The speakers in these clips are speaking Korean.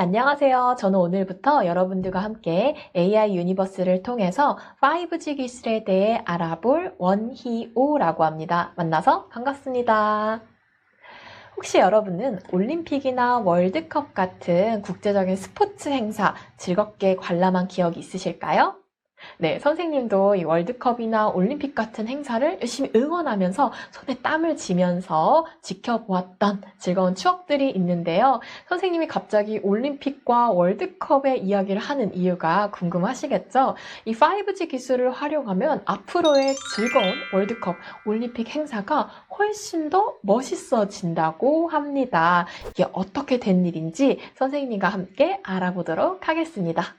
안녕하세요. 저는 오늘부터 여러분들과 함께 AI 유니버스를 통해서 5G 기술에 대해 알아볼 원희오라고 합니다. 만나서 반갑습니다. 혹시 여러분은 올림픽이나 월드컵 같은 국제적인 스포츠 행사 즐겁게 관람한 기억이 있으실까요? 네, 선생님도 이 월드컵이나 올림픽 같은 행사를 열심히 응원하면서 손에 땀을 쥐면서 지켜보았던 즐거운 추억들이 있는데요. 선생님이 갑자기 올림픽과 월드컵의 이야기를 하는 이유가 궁금하시겠죠? 이 5G 기술을 활용하면 앞으로의 즐거운 월드컵, 올림픽 행사가 훨씬 더 멋있어진다고 합니다. 이게 어떻게 된 일인지 선생님과 함께 알아보도록 하겠습니다.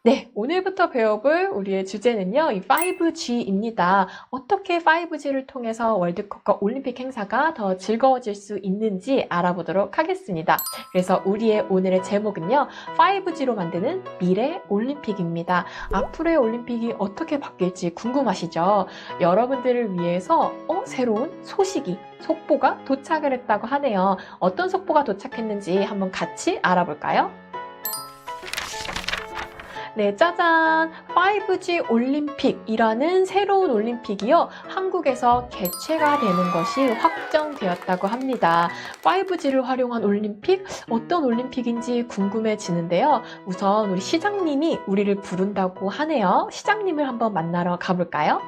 네, 오늘부터 배워볼 우리의 주제는요, 이 5G입니다. 어떻게 5G를 통해서 월드컵과 올림픽 행사가 더 즐거워질 수 있는지 알아보도록 하겠습니다. 그래서 우리의 오늘의 제목은요, 5G로 만드는 미래 올림픽입니다. 앞으로의 올림픽이 어떻게 바뀔지 궁금하시죠? 여러분들을 위해서 새로운 속보가 도착을 했다고 하네요. 어떤 속보가 도착했는지 한번 같이 알아볼까요? 네, 짜잔! 5G 올림픽이라는 새로운 올림픽이요. 한국에서 개최가 되는 것이 확정되었다고 합니다. 5G를 활용한 올림픽? 어떤 올림픽인지 궁금해지는데요. 우선 우리 시장님이 우리를 부른다고 하네요. 시장님을 한번 만나러 가볼까요?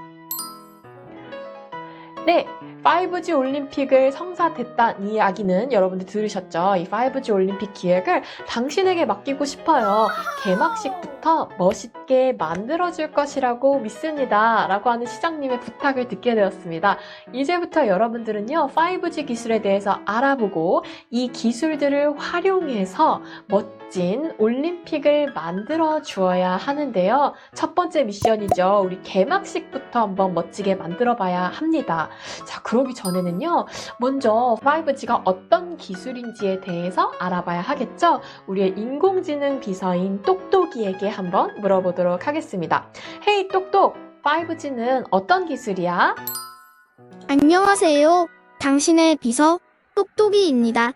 네, 5G 올림픽을 성사됐다는 이야기는 여러분들 들으셨죠? 이 5G 올림픽 기획을 당신에게 맡기고 싶어요. 개막식부터 멋있게 만들어줄 것이라고 믿습니다. 라고 하는 시장님의 부탁을 듣게 되었습니다. 이제부터 여러분들은요, 5G 기술에 대해서 알아보고 이 기술들을 활용해서 멋진 올림픽을 만들어 주어야 하는데요. 첫 번째 미션이죠. 우리 개막식부터 한번 멋지게 만들어 봐야 합니다. 자, 그러기 전에는요, 먼저 5G가 어떤 기술인지에 대해서 알아봐야 하겠죠? 우리의 인공지능 비서인 똑똑이에게 한번 물어보도록 하겠습니다. 헤이 똑똑, 5G는 어떤 기술이야? 안녕하세요. 당신의 비서 똑똑이입니다.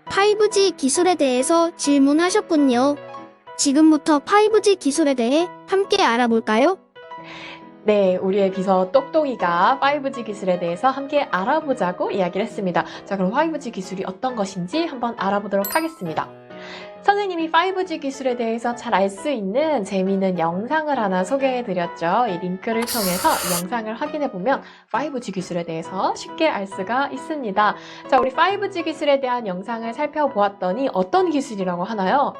5G 기술에 대해서 질문하셨군요. 지금부터 5G 기술에 대해 함께 알아볼까요? 네, 우리의 비서 똑똑이가 5G 기술에 대해서 함께 알아보자고 이야기를 했습니다. 자, 그럼 5G 기술이 어떤 것인지 한번 알아보도록 하겠습니다. 선생님이 5G 기술에 대해서 잘 알 수 있는 재미있는 영상을 하나 소개해드렸죠. 이 링크를 통해서 이 영상을 확인해보면 5G 기술에 대해서 쉽게 알 수가 있습니다. 자, 우리 5G 기술에 대한 영상을 살펴보았더니 어떤 기술이라고 하나요?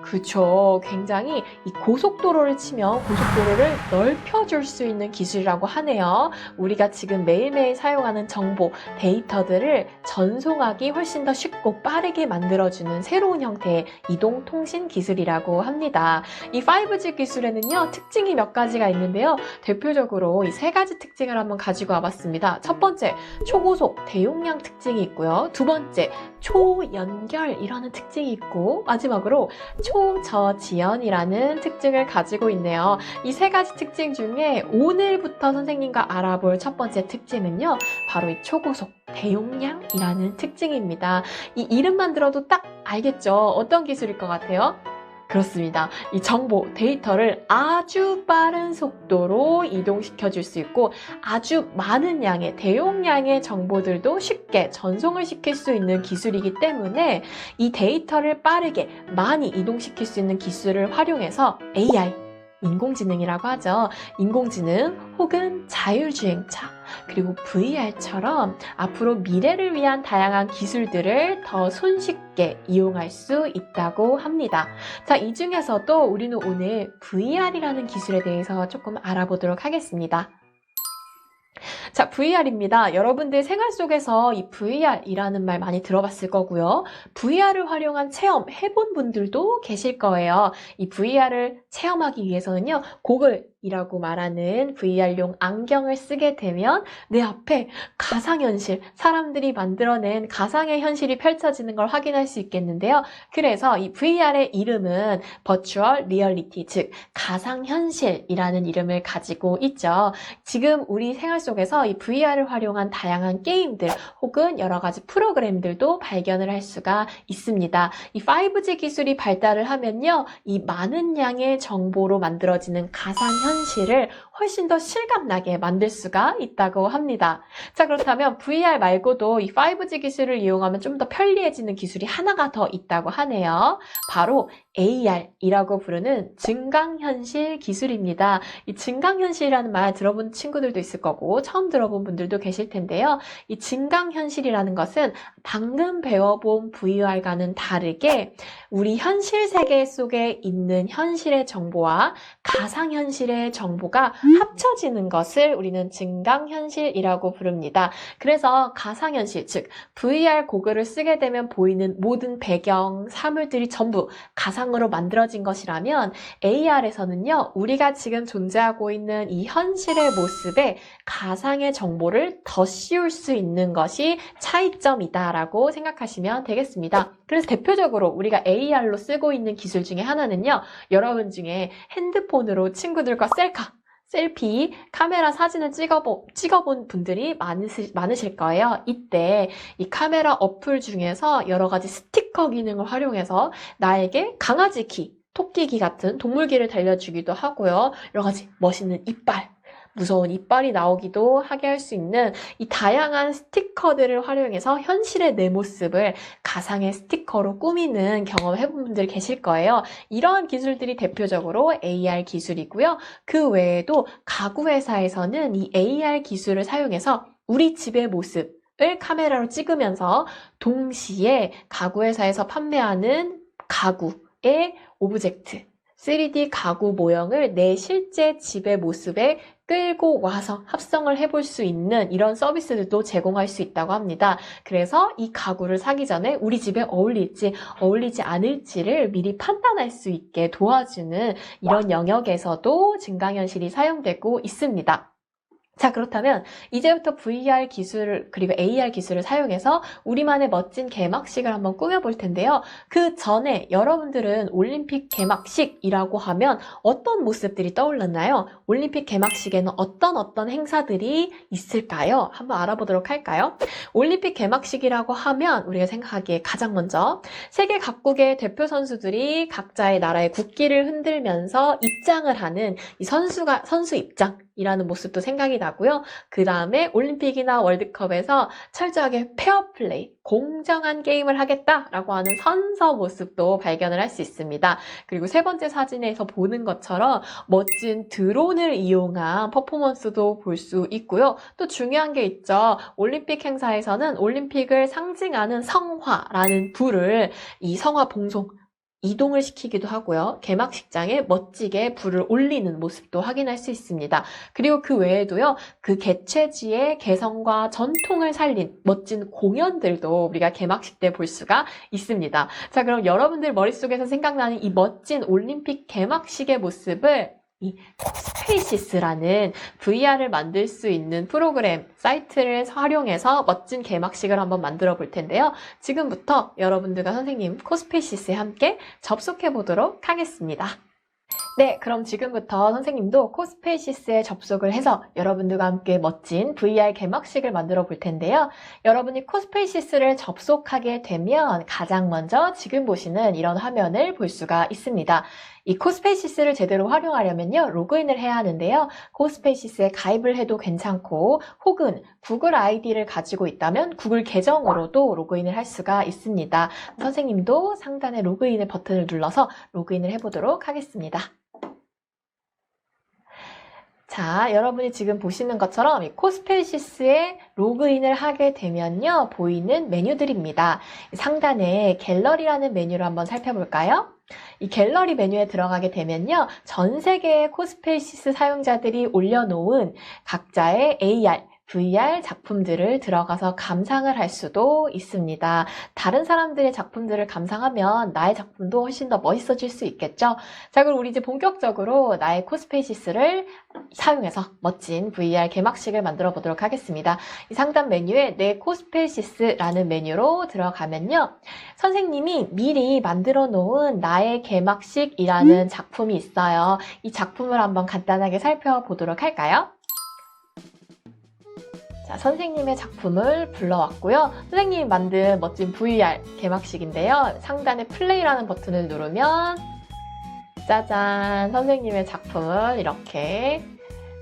그쵸. 굉장히 이 고속도로를 치면 고속도로를 넓혀줄 수 있는 기술이라고 하네요. 우리가 지금 매일매일 사용하는 정보, 데이터들을 전송하기 훨씬 더 쉽고 빠르게 만들어주는 새로운 형태의 이동통신 기술이라고 합니다. 이 5G 기술에는요, 특징이 몇 가지가 있는데요. 대표적으로 이 세 가지 특징을 한번 가지고 와봤습니다. 첫 번째, 초고속, 대용량 특징이 있고요. 두 번째, 초연결이라는 특징이 있고, 마지막으로 초저지연이라는 특징을 가지고 있네요. 이 세 가지 특징 중에 오늘부터 선생님과 알아볼 첫 번째 특징은요, 바로 이 초고속 대용량이라는 특징입니다. 이 이름만 들어도 딱 알겠죠? 어떤 기술일 것 같아요? 그렇습니다. 이 정보, 데이터를 아주 빠른 속도로 이동시켜 줄 수 있고 아주 많은 양의 대용량의 정보들도 쉽게 전송을 시킬 수 있는 기술이기 때문에 이 데이터를 빠르게 많이 이동시킬 수 있는 기술을 활용해서 AI, 인공지능이라고 하죠. 인공지능 혹은 자율주행차 그리고 VR처럼 앞으로 미래를 위한 다양한 기술들을 더 손쉽게 이용할 수 있다고 합니다. 자, 이 중에서도 우리는 오늘 VR이라는 기술에 대해서 조금 알아보도록 하겠습니다. 자, VR입니다. 여러분들 생활 속에서 이 VR이라는 말 많이 들어봤을 거고요. VR을 활용한 체험 해본 분들도 계실 거예요. 이 VR을 체험하기 위해서는요, 고글 AR이라고 말하는 VR용 안경을 쓰게 되면 내 앞에 가상현실, 사람들이 만들어낸 가상의 현실이 펼쳐지는 걸 확인할 수 있겠는데요. 그래서 이 VR의 이름은 Virtual Reality, 즉 가상현실이라는 이름을 가지고 있죠. 지금 우리 생활 속에서 이 VR을 활용한 다양한 게임들 혹은 여러 가지 프로그램들도 발견을 할 수가 있습니다. 이 5G 기술이 발달을 하면요, 이 많은 양의 정보로 만들어지는 가상현실을 훨씬 더 실감나게 만들 수가 있다고 합니다. 자, 그렇다면 VR 말고도 이 5G 기술을 이용하면 좀 더 편리해지는 기술이 하나가 더 있다고 하네요. 바로 AR이라고 부르는 증강현실 기술입니다. 이 증강현실이라는 말 들어본 친구들도 있을 거고 처음 들어본 분들도 계실 텐데요. 이 증강현실이라는 것은 방금 배워본 VR과는 다르게 우리 현실 세계 속에 있는 현실의 정보와 가상현실의 정보가 합쳐지는 것을 우리는 증강현실이라고 부릅니다. 그래서 가상현실, 즉 VR 고글을 쓰게 되면 보이는 모든 배경, 사물들이 전부 가상으로 만들어진 것이라면 AR에서는요, 우리가 지금 존재하고 있는 이 현실의 모습에 가상의 정보를 더 씌울 수 있는 것이 차이점이다라고 생각하시면 되겠습니다. 그래서 대표적으로 우리가 AR로 쓰고 있는 기술 중에 하나는요, 여러분 중에 핸드폰으로 친구들과 셀피, 카메라 사진을 찍어본 분들이 많으실 거예요. 이때 이 카메라 어플 중에서 여러 가지 스티커 기능을 활용해서 나에게 강아지 귀, 토끼 귀 같은 동물 귀를 달려주기도 하고요. 여러 가지 멋있는 이빨, 무서운 이빨이 나오기도 하게 할 수 있는 이 다양한 스티커들을 활용해서 현실의 내 모습을 가상의 스티커로 꾸미는 경험 해본 분들 계실 거예요. 이러한 기술들이 대표적으로 AR 기술이고요. 그 외에도 가구 회사에서는 이 AR 기술을 사용해서 우리 집의 모습을 카메라로 찍으면서 동시에 가구 회사에서 판매하는 가구의 오브젝트, 3D 가구 모형을 내 실제 집의 모습에 끌고 와서 합성을 해볼 수 있는 이런 서비스들도 제공할 수 있다고 합니다. 그래서 이 가구를 사기 전에 우리 집에 어울릴지 어울리지 않을지를 미리 판단할 수 있게 도와주는 이런 영역에서도 증강현실이 사용되고 있습니다. 자, 그렇다면 이제부터 VR 기술 그리고 AR 기술을 사용해서 우리만의 멋진 개막식을 한번 꾸며볼 텐데요. 그 전에 여러분들은 올림픽 개막식이라고 하면 어떤 모습들이 떠올랐나요? 올림픽 개막식에는 어떤 행사들이 있을까요? 한번 알아보도록 할까요? 올림픽 개막식이라고 하면 우리가 생각하기에 가장 먼저 세계 각국의 대표 선수들이 각자의 나라의 국기를 흔들면서 입장을 하는 이 선수 입장 이라는 모습도 생각이 나고요. 그 다음에 올림픽이나 월드컵에서 철저하게 페어플레이, 공정한 게임을 하겠다라고 하는 선서 모습도 발견을 할 수 있습니다. 그리고 세 번째 사진에서 보는 것처럼 멋진 드론을 이용한 퍼포먼스도 볼 수 있고요. 또 중요한 게 있죠. 올림픽 행사에서는 올림픽을 상징하는 성화라는 불을 이 성화 봉송, 이동을 시키기도 하고요. 개막식장에 멋지게 불을 올리는 모습도 확인할 수 있습니다. 그리고 그 외에도요, 그 개최지의 개성과 전통을 살린 멋진 공연들도 우리가 개막식 때 볼 수가 있습니다. 자, 그럼 여러분들 머릿속에서 생각나는 이 멋진 올림픽 개막식의 모습을 이 스페이시스라는 VR을 만들 수 있는 프로그램, 사이트를 활용해서 멋진 개막식을 한번 만들어 볼 텐데요. 지금부터 여러분들과 선생님 코스페이시스에 함께 접속해 보도록 하겠습니다. 네, 그럼 지금부터 선생님도 코스페이시스에 접속을 해서 여러분들과 함께 멋진 VR 개막식을 만들어 볼 텐데요. 여러분이 코스페이시스를 접속하게 되면 가장 먼저 지금 보시는 이런 화면을 볼 수가 있습니다. 이 코스페이시스를 제대로 활용하려면요, 로그인을 해야 하는데요. 코스페이시스에 가입을 해도 괜찮고 혹은 구글 아이디를 가지고 있다면 구글 계정으로도 로그인을 할 수가 있습니다. 선생님도 상단에 로그인의 버튼을 눌러서 로그인을 해보도록 하겠습니다. 자, 여러분이 지금 보시는 것처럼 이 코스페이시스에 로그인을 하게 되면요, 보이는 메뉴들입니다. 상단에 갤러리라는 메뉴를 한번 살펴볼까요? 이 갤러리 메뉴에 들어가게 되면요, 전 세계의 코스페이시스 사용자들이 올려놓은 각자의 AR, VR 작품들을 들어가서 감상을 할 수도 있습니다. 다른 사람들의 작품들을 감상하면 나의 작품도 훨씬 더 멋있어질 수 있겠죠? 자, 그럼 우리 이제 본격적으로 나의 코스페이시스를 사용해서 멋진 VR 개막식을 만들어 보도록 하겠습니다. 이 상단 메뉴에 내 코스페이시스라는 메뉴로 들어가면요. 선생님이 미리 만들어 놓은 나의 개막식이라는 작품이 있어요. 이 작품을 한번 간단하게 살펴보도록 할까요? 자, 선생님의 작품을 불러왔고요. 선생님이 만든 멋진 VR 개막식인데요. 상단에 플레이라는 버튼을 누르면 짜잔! 선생님의 작품을 이렇게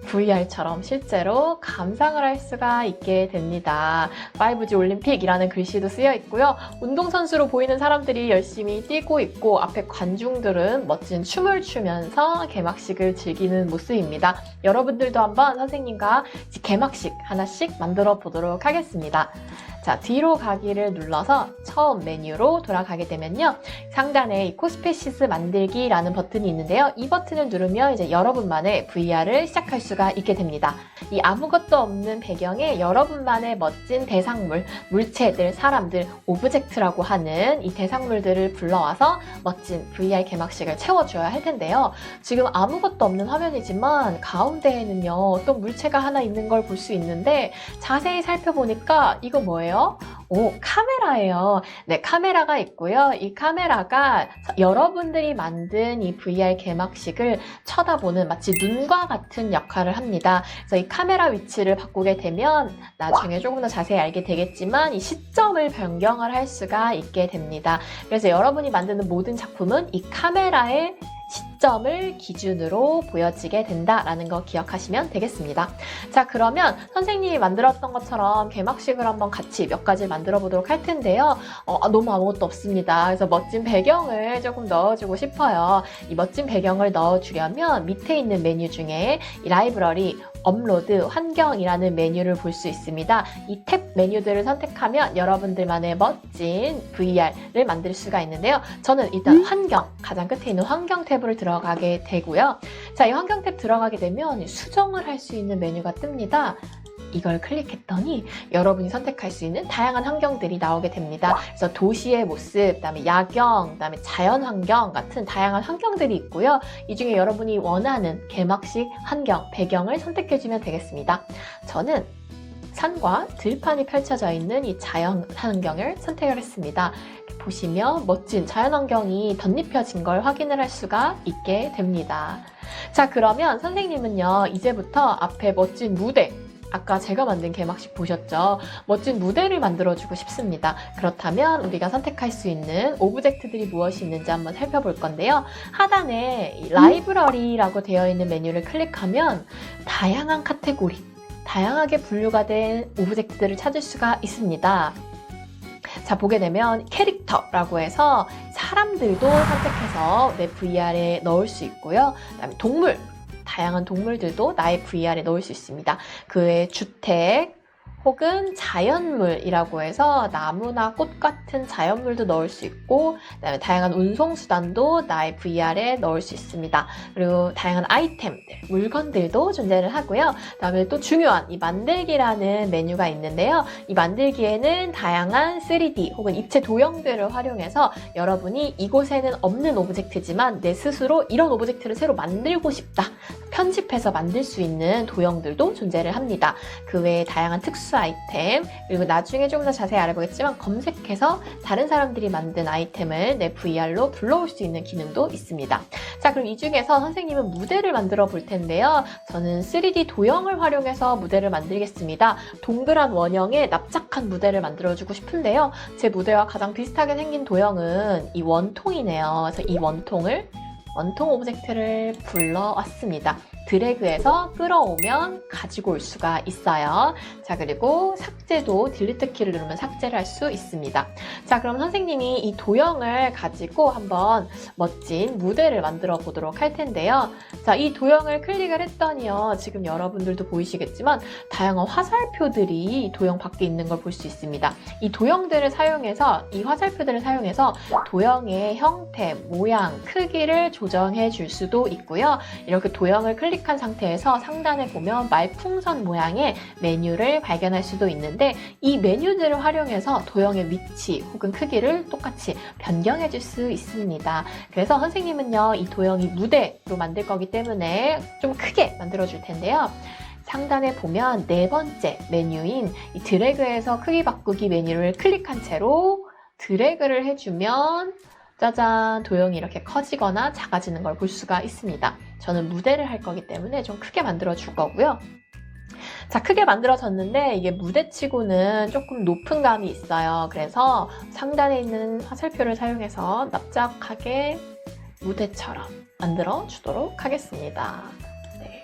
VR처럼 실제로 감상을 할 수가 있게 됩니다. 5G 올림픽이라는 글씨도 쓰여 있고요. 운동선수로 보이는 사람들이 열심히 뛰고 있고 앞에 관중들은 멋진 춤을 추면서 개막식을 즐기는 모습입니다. 여러분들도 한번 선생님과 개막식 하나씩 만들어 보도록 하겠습니다. 자, 뒤로 가기를 눌러서 처음 메뉴로 돌아가게 되면요. 상단에 이 코스페시스 만들기라는 버튼이 있는데요. 이 버튼을 누르면 이제 여러분만의 VR을 시작할 수가 있게 됩니다. 이 아무것도 없는 배경에 여러분만의 멋진 대상물, 물체들, 사람들, 오브젝트라고 하는 이 대상물들을 불러와서 멋진 VR 개막식을 채워줘야 할 텐데요. 지금 아무것도 없는 화면이지만 가운데에는요. 어떤 물체가 하나 있는 걸 볼 수 있는데 자세히 살펴보니까 이거 뭐예요? 오, 카메라예요. 네, 카메라가 있고요. 이 카메라가 여러분들이 만든 이 VR 개막식을 쳐다보는 마치 눈과 같은 역할을 합니다. 그래서 이 카메라 위치를 바꾸게 되면 나중에 조금 더 자세히 알게 되겠지만 이 시점을 변경을 할 수가 있게 됩니다. 그래서 여러분이 만드는 모든 작품은 이 카메라의 시점을 기준으로 보여지게 된다라는 거 기억하시면 되겠습니다. 자, 그러면 선생님이 만들었던 것처럼 개막식을 한번 같이 몇 가지 만들어 보도록 할 텐데요. 너무 아무것도 없습니다. 그래서 멋진 배경을 조금 넣어주고 싶어요. 이 멋진 배경을 넣어주려면 밑에 있는 메뉴 중에 이 라이브러리, 업로드, 환경이라는 메뉴를 볼 수 있습니다. 이 탭 메뉴들을 선택하면 여러분들만의 멋진 VR을 만들 수가 있는데요. 저는 일단 환경, 가장 끝에 있는 환경 탭으로 들어가게 되고요. 자, 이 환경 탭 들어가게 되면 수정을 할 수 있는 메뉴가 뜹니다. 이걸 클릭했더니 여러분이 선택할 수 있는 다양한 환경들이 나오게 됩니다. 그래서 도시의 모습, 그다음에 야경, 그다음에 자연환경 같은 다양한 환경들이 있고요. 이 중에 여러분이 원하는 개막식 환경, 배경을 선택해주면 되겠습니다. 저는 산과 들판이 펼쳐져 있는 이 자연환경을 선택을 했습니다. 보시면 멋진 자연환경이 덧입혀진 걸 확인을 할 수가 있게 됩니다. 자, 그러면 선생님은요, 이제부터 앞에 멋진 무대, 아까 제가 만든 개막식 보셨죠? 멋진 무대를 만들어주고 싶습니다. 그렇다면 우리가 선택할 수 있는 오브젝트들이 무엇이 있는지 한번 살펴볼 건데요. 하단에 이 라이브러리라고 되어 있는 메뉴를 클릭하면 다양한 카테고리, 다양하게 분류가 된 오브젝트들을 찾을 수가 있습니다. 자, 보게 되면 캐릭터라고 해서 사람들도 선택해서 내 VR에 넣을 수 있고요. 그다음에 동물, 다양한 동물들도 나의 VR에 넣을 수 있습니다. 그 외에 주택 혹은 자연물이라고 해서 나무나 꽃 같은 자연물도 넣을 수 있고, 그다음에 다양한 운송수단도 나의 VR에 넣을 수 있습니다. 그리고 다양한 아이템들, 물건들도 존재를 하고요. 그다음에 또 중요한 이 만들기라는 메뉴가 있는데요. 이 만들기에는 다양한 3D 혹은 입체 도형들을 활용해서 여러분이 이곳에는 없는 오브젝트지만 내 스스로 이런 오브젝트를 새로 만들고 싶다, 편집해서 만들 수 있는 도형들도 존재를 합니다. 그 외에 다양한 특수 아이템, 그리고 나중에 조금 더 자세히 알아보겠지만 검색해서 다른 사람들이 만든 아이템을 내 VR로 불러올 수 있는 기능도 있습니다. 자, 그럼 이 중에서 선생님은 무대를 만들어 볼 텐데요. 저는 3D 도형을 활용해서 무대를 만들겠습니다. 동그란 원형의 납작한 무대를 만들어주고 싶은데요. 제 무대와 가장 비슷하게 생긴 도형은 이 원통이네요. 그래서 이 원통 오브젝트를 불러왔습니다. 드래그해서 끌어오면 가지고 올 수가 있어요. 자, 그리고 삭제도 딜리트 키를 누르면 삭제를 할 수 있습니다. 자, 그럼 선생님이 이 도형을 가지고 한번 멋진 무대를 만들어 보도록 할 텐데요. 자, 이 도형을 클릭을 했더니요, 지금 여러분들도 보이시겠지만 다양한 화살표들이 도형 밖에 있는 걸 볼 수 있습니다. 이 도형들을 사용해서, 이 화살표들을 사용해서 도형의 형태, 모양, 크기를 조정해 줄 수도 있고요. 이렇게 도형을 클릭 클릭한 상태에서 상단에 보면 말풍선 모양의 메뉴를 발견할 수도 있는데 이 메뉴들을 활용해서 도형의 위치 혹은 크기를 똑같이 변경해 줄 수 있습니다. 그래서 선생님은요, 이 도형이 무대로 만들 거기 때문에 좀 크게 만들어 줄 텐데요. 상단에 보면 네 번째 메뉴인 이 드래그해서 크기 바꾸기 메뉴를 클릭한 채로 드래그를 해주면 짜잔, 도형이 이렇게 커지거나 작아지는 걸 볼 수가 있습니다. 저는 무대를 할 거기 때문에 좀 크게 만들어 줄 거고요. 자, 크게 만들어졌는데 이게 무대치고는 조금 높은 감이 있어요. 그래서 상단에 있는 화살표를 사용해서 납작하게 무대처럼 만들어 주도록 하겠습니다. 네.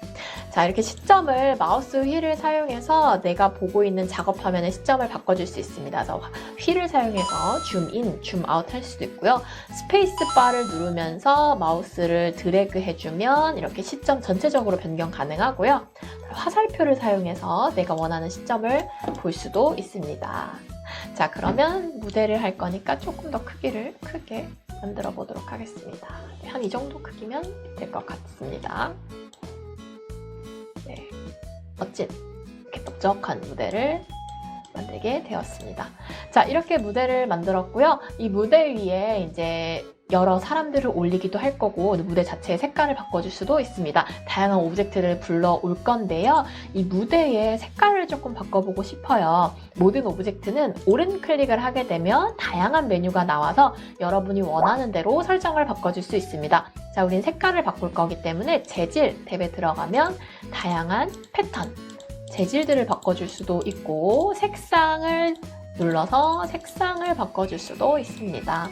자, 이렇게 시점을 마우스 휠을 사용해서 내가 보고 있는 작업 화면의 시점을 바꿔줄 수 있습니다. 그래서 휠을 사용해서 줌인, 줌아웃 할 수도 있고요. 스페이스 바를 누르면서 마우스를 드래그 해주면 이렇게 시점 전체적으로 변경 가능하고요. 화살표를 사용해서 내가 원하는 시점을 볼 수도 있습니다. 자, 그러면 무대를 할 거니까 조금 더 크기를 크게 만들어 보도록 하겠습니다. 한 이 정도 크기면 될 것 같습니다. 네, 멋진 이렇게 넓적한 무대를 만들게 되었습니다. 자, 이렇게 무대를 만들었고요. 이 무대 위에 이제 여러 사람들을 올리기도 할 거고 무대 자체의 색깔을 바꿔줄 수도 있습니다. 다양한 오브젝트를 불러올 건데요. 이 무대의 색깔을 조금 바꿔보고 싶어요. 모든 오브젝트는 오른 클릭을 하게 되면 다양한 메뉴가 나와서 여러분이 원하는 대로 설정을 바꿔줄 수 있습니다. 자, 우린 색깔을 바꿀 거기 때문에 재질 탭에 들어가면 다양한 패턴, 재질들을 바꿔줄 수도 있고 색상을 눌러서 색상을 바꿔줄 수도 있습니다.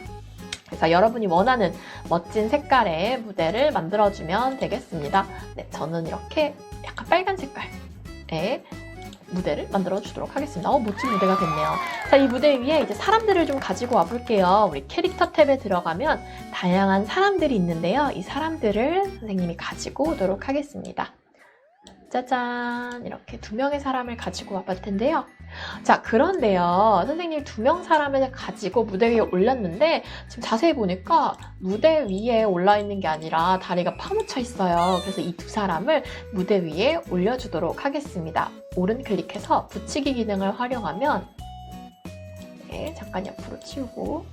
그래서 여러분이 원하는 멋진 색깔의 무대를 만들어주면 되겠습니다. 네, 저는 이렇게 약간 빨간 색깔의 무대를 만들어 주도록 하겠습니다. 멋진 무대가 됐네요. 자, 이 무대 위에 이제 사람들을 좀 가지고 와 볼게요. 우리 캐릭터 탭에 들어가면 다양한 사람들이 있는데요. 이 사람들을 선생님이 가지고 오도록 하겠습니다. 짜잔, 이렇게 2명의 사람을 가지고 와볼 텐데요. 자, 그런데요, 선생님이 2명 사람을 가지고 무대 위에 올렸는데 지금 자세히 보니까 무대 위에 올라 있는 게 아니라 다리가 파묻혀 있어요. 그래서 이 2사람을 무대 위에 올려주도록 하겠습니다. 오른 클릭해서 붙이기 기능을 활용하면, 네, 잠깐 옆으로 치우고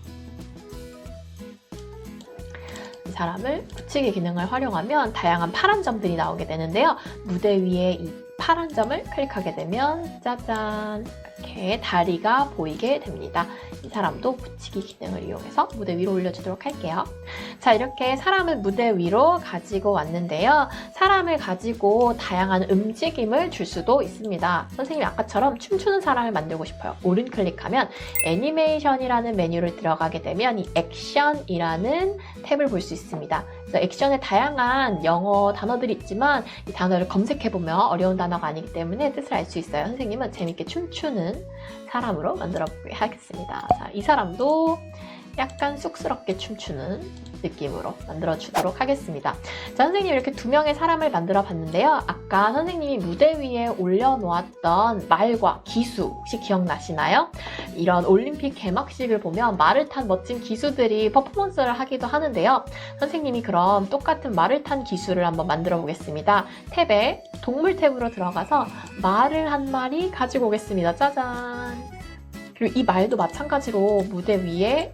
이 사람을 붙이기 기능을 활용하면 다양한 파란 점들이 나오게 되는데요. 무대 위에 이 파란 점을 클릭하게 되면 짜잔, 이렇게 다리가 보이게 됩니다. 이 사람도 붙이기 기능을 이용해서 무대 위로 올려주도록 할게요. 자, 이렇게 사람을 무대 위로 가지고 왔는데요. 사람을 가지고 다양한 움직임을 줄 수도 있습니다. 선생님이 아까처럼 춤추는 사람을 만들고 싶어요. 오른 클릭하면 애니메이션이라는 메뉴를 들어가게 되면 이 액션이라는 탭을 볼 수 있습니다. 그래서 액션에 다양한 영어 단어들이 있지만 이 단어를 검색해보면 어려운 단어가 아니기 때문에 뜻을 알 수 있어요. 선생님은 재밌게 춤추는 사람으로 만들어 보게 하겠습니다. 자, 이 사람도 약간 쑥스럽게 춤추는 느낌으로 만들어 주도록 하겠습니다. 자, 선생님 이렇게 2명의 사람을 만들어 봤는데요. 아까 선생님이 무대 위에 올려놓았던 말과 기수 혹시 기억나시나요? 이런 올림픽 개막식을 보면 말을 탄 멋진 기수들이 퍼포먼스를 하기도 하는데요. 선생님이 그럼 똑같은 말을 탄 기수를 한번 만들어 보겠습니다. 탭에 동물 탭으로 들어가서 말을 한 마리 가지고 오겠습니다. 짜잔! 그리고 이 말도 마찬가지로 무대 위에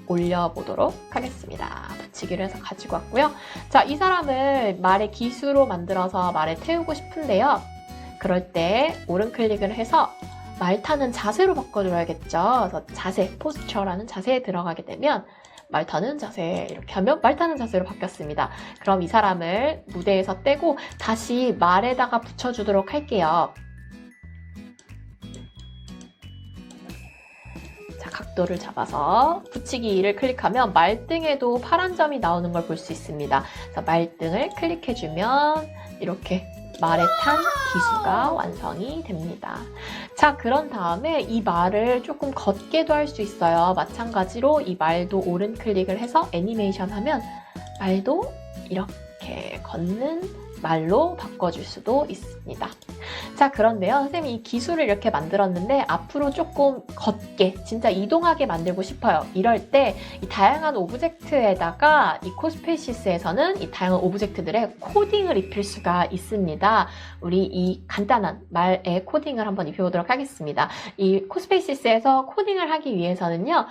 올려보도록 하겠습니다. 붙이기를 해서 가지고 왔고요. 자, 이 사람을 말의 기수로 만들어서 말에 태우고 싶은데요. 그럴 때 오른 클릭을 해서 말 타는 자세로 바꿔줘야겠죠. 그래서 자세, 포스처라는 자세에 들어가게 되면 말 타는 자세, 이렇게 하면 말 타는 자세로 바뀌었습니다. 그럼 이 사람을 무대에서 떼고 다시 말에다가 붙여주도록 할게요. 각도를 잡아서 붙이기를 클릭하면 말등에도 파란 점이 나오는 걸 볼 수 있습니다. 그래서 말등을 클릭해주면 이렇게 말에 탄 기수가 완성이 됩니다. 자, 그런 다음에 이 말을 조금 걷게도 할 수 있어요. 마찬가지로 이 말도 오른 클릭을 해서 애니메이션 하면 말도 이렇게 걷는 말로 바꿔줄 수도 있습니다. 자, 그런데요. 선생님이 이 기술을 이렇게 만들었는데 앞으로 조금 걷게, 진짜 이동하게 만들고 싶어요. 이럴 때 이 다양한 오브젝트에다가 이 코스페이시스에서는 이 다양한 오브젝트들의 코딩을 입힐 수가 있습니다. 우리 이 간단한 말의 코딩을 한번 입혀보도록 하겠습니다. 이 코스페이시스에서 코딩을 하기 위해서는요.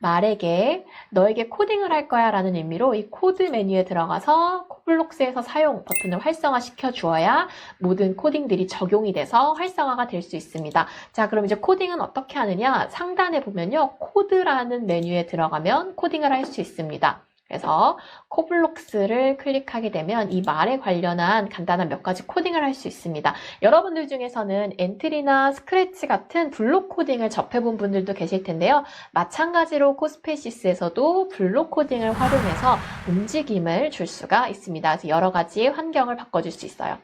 말에게 너에게 코딩을 할 거야 라는 의미로 이 코드 메뉴에 들어가서 코블록스에서 사용 버튼을 활성화시켜 주어야 모든 코딩들이 적용이 돼서 활성화가 될 수 있습니다. 자, 그럼 이제 코딩은 어떻게 하느냐? 상단에 보면요. 코드라는 메뉴에 들어가면 코딩을 할 수 있습니다. 그래서 코블록스를 클릭하게 되면 이 말에 관련한 간단한 몇 가지 코딩을 할 수 있습니다. 여러분들 중에서는 엔트리나 스크래치 같은 블록 코딩을 접해본 분들도 계실 텐데요. 마찬가지로 코스페이시스에서도 블록 코딩을 활용해서 움직임을 줄 수가 있습니다. 그래서 여러 가지 환경을 바꿔줄 수 있어요.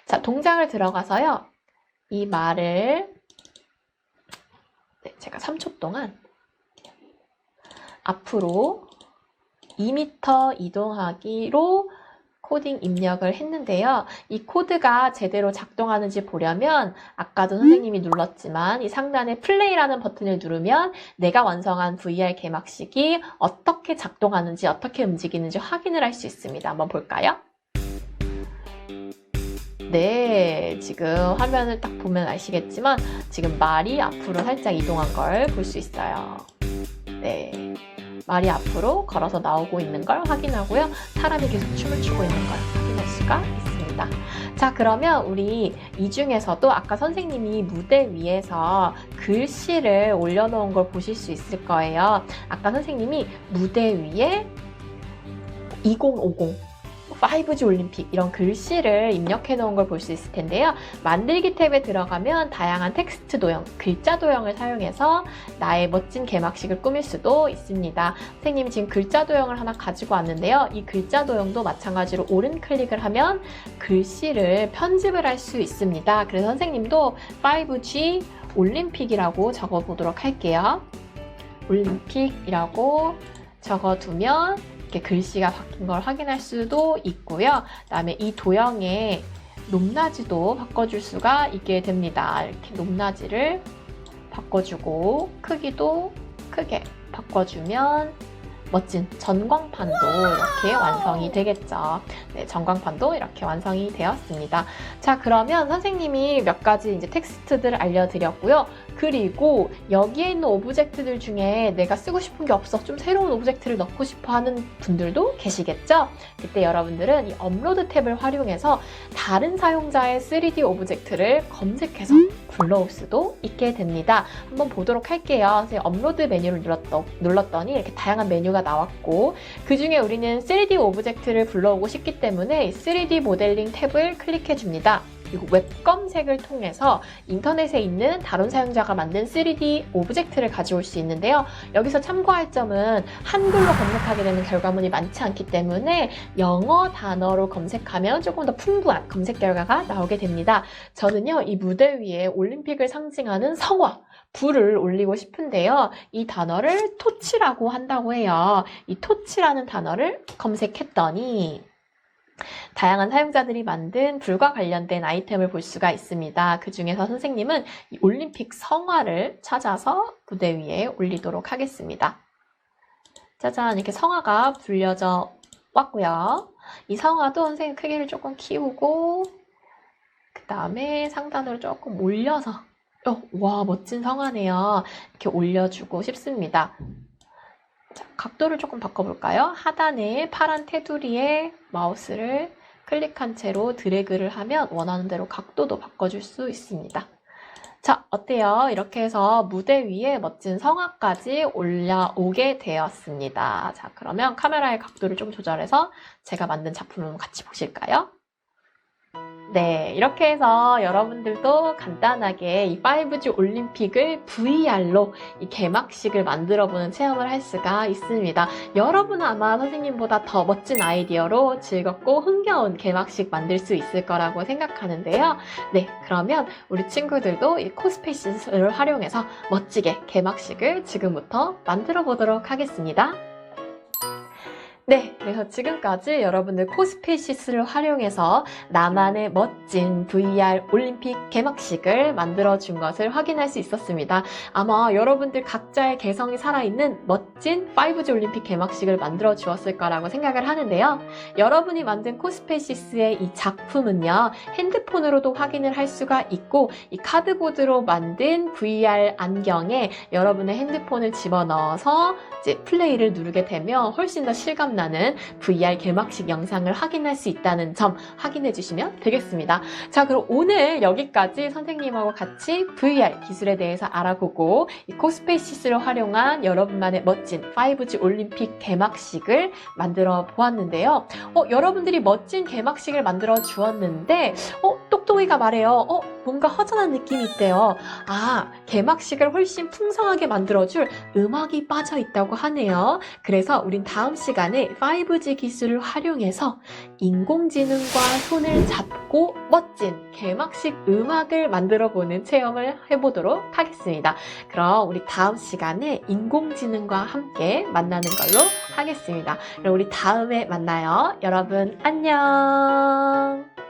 자, 동작을 들어가서요. 이 말을 제가 3초 동안 앞으로 2m 이동하기로 코딩 입력을 했는데요. 이 코드가 제대로 작동하는지 보려면 아까도 선생님이 눌렀지만 이 상단에 플레이라는 버튼을 누르면 내가 완성한 VR 개막식이 어떻게 작동하는지 어떻게 움직이는지 확인을 할 수 있습니다. 한번 볼까요? 네, 지금 화면을 딱 보면 아시겠지만 지금 말이 앞으로 살짝 이동한 걸 볼 수 있어요. 네. 말이 앞으로 걸어서 나오고 있는 걸 확인하고요. 사람이 계속 춤을 추고 있는 걸 확인할 수가 있습니다. 자, 그러면 우리 이 중에서도 아까 선생님이 무대 위에서 글씨를 올려놓은 걸 보실 수 있을 거예요. 아까 선생님이 무대 위에 2050 5G 올림픽 이런 글씨를 입력해 놓은 걸 볼 수 있을 텐데요. 만들기 탭에 들어가면 다양한 텍스트 도형, 글자 도형을 사용해서 나의 멋진 개막식을 꾸밀 수도 있습니다. 선생님이 지금 글자 도형을 하나 가지고 왔는데요. 이 글자 도형도 마찬가지로 오른 클릭을 하면 글씨를 편집을 할 수 있습니다. 그래서 선생님도 5G 올림픽이라고 적어보도록 할게요. 올림픽이라고 적어두면 글씨가 바뀐 걸 확인할 수도 있고요. 그다음에 이 도형의 높낮이도 바꿔줄 수가 있게 됩니다. 이렇게 높낮이를 바꿔주고 크기도 크게 바꿔주면 멋진 전광판도 이렇게 완성이 되겠죠. 네, 전광판도 이렇게 완성이 되었습니다. 자, 그러면 선생님이 몇 가지 이제 텍스트들을 알려드렸고요. 그리고 여기에 있는 오브젝트들 중에 내가 쓰고 싶은 게 없어, 좀 새로운 오브젝트를 넣고 싶어 하는 분들도 계시겠죠? 그때 여러분들은 이 업로드 탭을 활용해서 다른 사용자의 3D 오브젝트를 검색해서 불러올 수도 있게 됩니다. 한번 보도록 할게요. 업로드 메뉴를 눌렀더니 이렇게 다양한 메뉴가 나왔고 그 중에 우리는 3D 오브젝트를 불러오고 싶기 때문에 3D 모델링 탭을 클릭해 줍니다. 그리고 웹 검색을 통해서 인터넷에 있는 다른 사용자가 만든 3D 오브젝트를 가져올 수 있는데요. 여기서 참고할 점은 한글로 검색하게 되는 결과물이 많지 않기 때문에 영어 단어로 검색하면 조금 더 풍부한 검색 결과가 나오게 됩니다. 저는요, 이 무대 위에 올림픽을 상징하는 성화, 불을 올리고 싶은데요. 이 단어를 토치라고 한다고 해요. 이 토치라는 단어를 검색했더니 다양한 사용자들이 만든 불과 관련된 아이템을 볼 수가 있습니다. 그 중에서 선생님은 이 올림픽 성화를 찾아서 무대 위에 올리도록 하겠습니다. 짜잔, 이렇게 성화가 불려져 왔고요. 이 성화도 선생님 크기를 조금 키우고 그 다음에 상단으로 조금 올려서 와, 멋진 성화네요. 이렇게 올려주고 싶습니다. 자, 각도를 조금 바꿔볼까요? 하단에 파란 테두리에 마우스를 클릭한 채로 드래그를 하면 원하는 대로 각도도 바꿔줄 수 있습니다. 자, 어때요? 이렇게 해서 무대 위에 멋진 성화까지 올라오게 되었습니다. 자, 그러면 카메라의 각도를 좀 조절해서 제가 만든 작품을 같이 보실까요? 네, 이렇게 해서 여러분들도 간단하게 이 5G 올림픽을 VR로 이 개막식을 만들어보는 체험을 할 수가 있습니다. 여러분은 아마 선생님보다 더 멋진 아이디어로 즐겁고 흥겨운 개막식 만들 수 있을 거라고 생각하는데요. 네, 그러면 우리 친구들도 이 코스페이스를 활용해서 멋지게 개막식을 지금부터 만들어 보도록 하겠습니다. 네, 그래서 지금까지 여러분들 코스페이시스를 활용해서 나만의 멋진 VR 올림픽 개막식을 만들어준 것을 확인할 수 있었습니다. 아마 여러분들 각자의 개성이 살아있는 멋진 5G 올림픽 개막식을 만들어 주었을 거라고 생각을 하는데요. 여러분이 만든 코스페이시스의 이 작품은요, 핸드폰으로도 확인을 할 수가 있고, 이 카드보드로 만든 VR 안경에 여러분의 핸드폰을 집어넣어서 이제 플레이를 누르게 되면 훨씬 더 실감나는 VR 개막식 영상을 확인할 수 있다는 점 확인해 주시면 되겠습니다. 자, 그럼 오늘 여기까지 선생님하고 같이 VR 기술에 대해서 알아보고 이 코스페이시스를 활용한 여러분만의 멋진 5G 올림픽 개막식을 만들어 보았는데요. 여러분들이 멋진 개막식을 만들어 주었는데 똑똑이가 말해요. 뭔가 허전한 느낌이 있대요. 개막식을 훨씬 풍성하게 만들어줄 음악이 빠져 있다고 하네요. 그래서 우린 다음 시간에 5G 기술을 활용해서 인공지능과 손을 잡고 멋진 개막식 음악을 만들어보는 체험을 해보도록 하겠습니다. 그럼 우리 다음 시간에 인공지능과 함께 만나는 걸로 하겠습니다. 그럼 우리 다음에 만나요. 여러분 안녕.